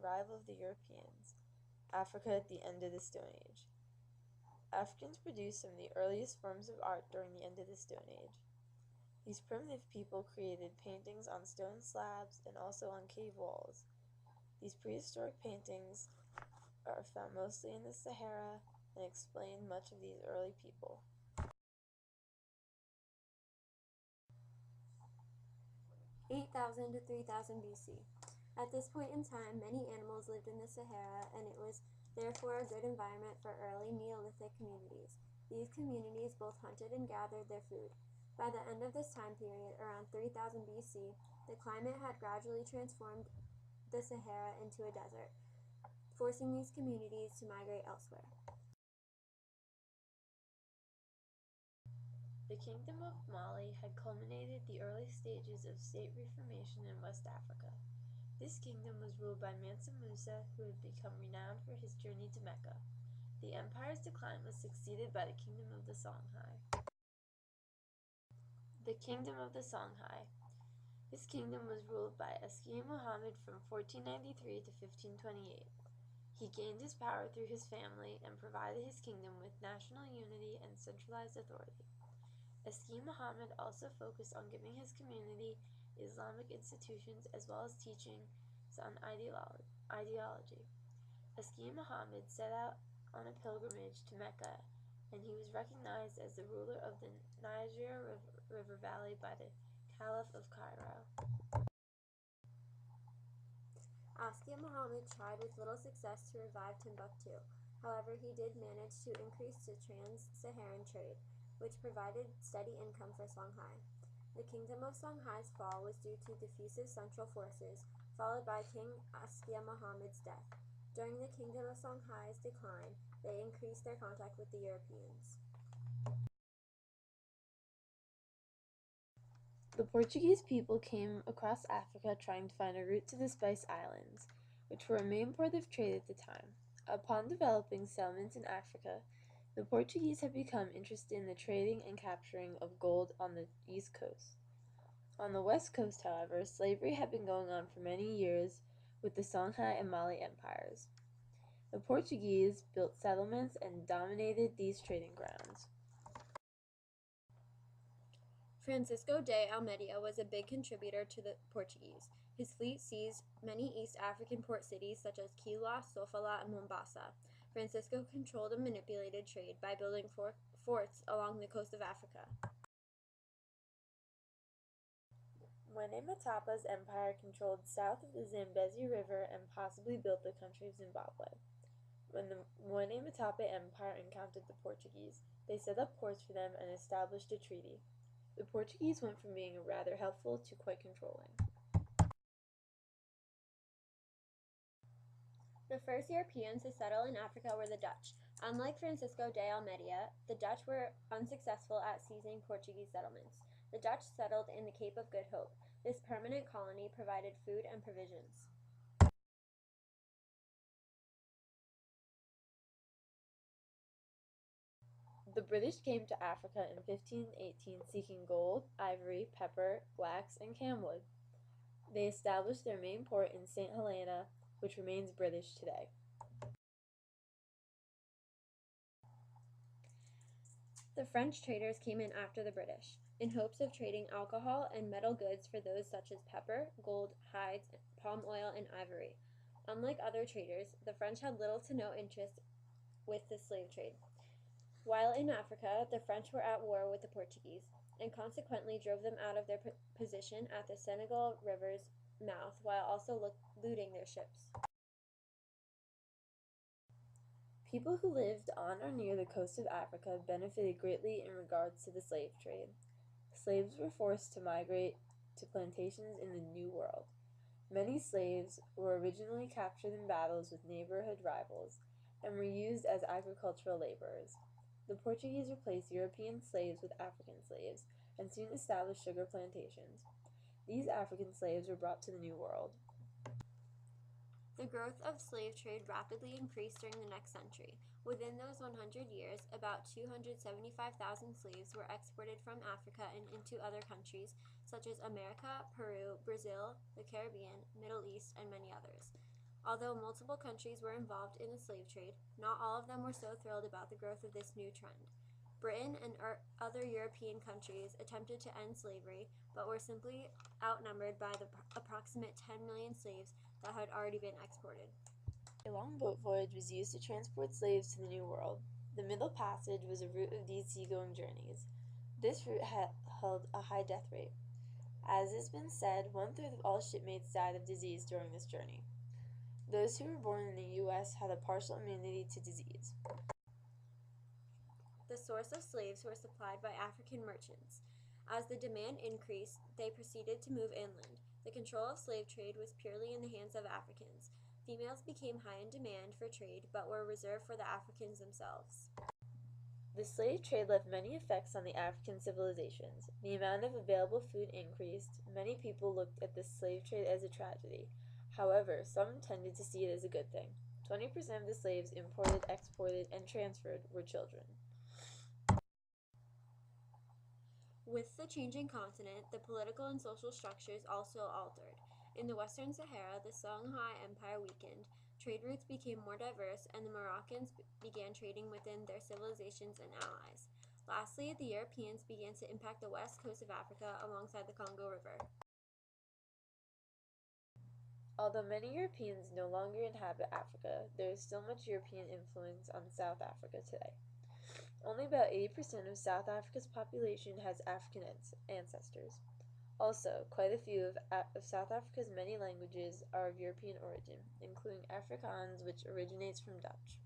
arrival of the Europeans, Africa at the end of the Stone Age. Africans produced some of the earliest forms of art during the end of the Stone Age. These primitive people created paintings on stone slabs and also on cave walls. These prehistoric paintings are found mostly in the Sahara and explain much of these early people. 8,000 to 3,000 BC. At this point in time, many animals lived in the Sahara, and it was therefore a good environment for early Neolithic communities. These communities both hunted and gathered their food. By the end of this time period, around 3000 BC, the climate had gradually transformed the Sahara into a desert, forcing these communities to migrate elsewhere. The Kingdom of Mali had culminated the early stages of state reformation in West Africa. This kingdom was ruled by Mansa Musa, who had become renowned for his journey to Mecca. The empire's decline was succeeded by the Kingdom of the Songhai. The Kingdom of the Songhai. This kingdom was ruled by Eski Muhammad from 1493 to 1528. He gained his power through his family and provided his kingdom with national unity and centralized authority. Eski Muhammad also focused on giving his community Islamic institutions as well as teaching on ideology. Eski Muhammad set out on a pilgrimage to Mecca, and he was recognized as the ruler of the Niger River Valley by the Caliph of Cairo. Askia Muhammad tried with little success to revive Timbuktu. However, he did manage to increase the trans-Saharan trade, which provided steady income for Songhai. The kingdom of Songhai's fall was due to diffusive central forces, followed by King Askia Muhammad's death. During the kingdom of Songhai's decline, they increased their contact with the Europeans. The Portuguese people came across Africa trying to find a route to the Spice Islands, which were a main port of trade at the time. Upon developing settlements in Africa, the Portuguese had become interested in the trading and capturing of gold on the east coast. On the west coast, however, slavery had been going on for many years with the Songhai and Mali empires. The Portuguese built settlements and dominated these trading grounds. Francisco de Almeida was a big contributor to the Portuguese. His fleet seized many East African port cities such as Kilwa, Sofala, and Mombasa. Francisco controlled and manipulated trade by building forts along the coast of Africa. Mwene Matapa's empire controlled south of the Zambezi River and possibly built the country of Zimbabwe. When the Mwene Matapa Empire encountered the Portuguese, they set up ports for them and established a treaty. The Portuguese went from being rather helpful to quite controlling. The first Europeans to settle in Africa were the Dutch. Unlike Francisco de Almeida, the Dutch were unsuccessful at seizing Portuguese settlements. The Dutch settled in the Cape of Good Hope. This permanent colony provided food and provisions. The British came to Africa in 1518 seeking gold, ivory, pepper, wax, and camwood. They established their main port in St. Helena, which remains British today. The French traders came in after the British, in hopes of trading alcohol and metal goods for those such as pepper, gold, hides, palm oil, and ivory. Unlike other traders, the French had little to no interest with the slave trade. While in Africa, the French were at war with the Portuguese, and consequently drove them out of their position at the Senegal River's mouth while also looting their ships. People who lived on or near the coast of Africa benefited greatly in regards to the slave trade. Slaves were forced to migrate to plantations in the New World. Many slaves were originally captured in battles with neighborhood rivals and were used as agricultural laborers. The Portuguese replaced European slaves with African slaves and soon established sugar plantations. These African slaves were brought to the New World. The growth of slave trade rapidly increased during the next century. Within those 100 years, about 275,000 slaves were exported from Africa and into other countries such as America, Peru, Brazil, the Caribbean, Middle East, and many others. Although multiple countries were involved in the slave trade, not all of them were so thrilled about the growth of this new trend. Britain and other European countries attempted to end slavery, but were simply outnumbered by the approximate 10 million slaves that had already been exported. A long boat voyage was used to transport slaves to the New World. The Middle Passage was a route of these seagoing journeys. This route held a high death rate. As has been said, 1/3 of all shipmates died of disease during this journey. Those who were born in the U.S. had a partial immunity to disease. The source of slaves were supplied by African merchants. As the demand increased, they proceeded to move inland. The control of slave trade was purely in the hands of Africans. Females became high in demand for trade, but were reserved for the Africans themselves. The slave trade left many effects on the African civilizations. The amount of available food increased. Many people looked at the slave trade as a tragedy. However, some tended to see it as a good thing. 20% of the slaves imported, exported, and transferred were children. With the changing continent, the political and social structures also altered. In the Western Sahara, the Songhai Empire weakened, trade routes became more diverse, and the Moroccans began trading within their civilizations and allies. Lastly, the Europeans began to impact the west coast of Africa alongside the Congo River. Although many Europeans no longer inhabit Africa, there is still much European influence on South Africa today. Only about 80% of South Africa's population has African ancestors. Also, quite a few of South Africa's many languages are of European origin, including Afrikaans, which originates from Dutch.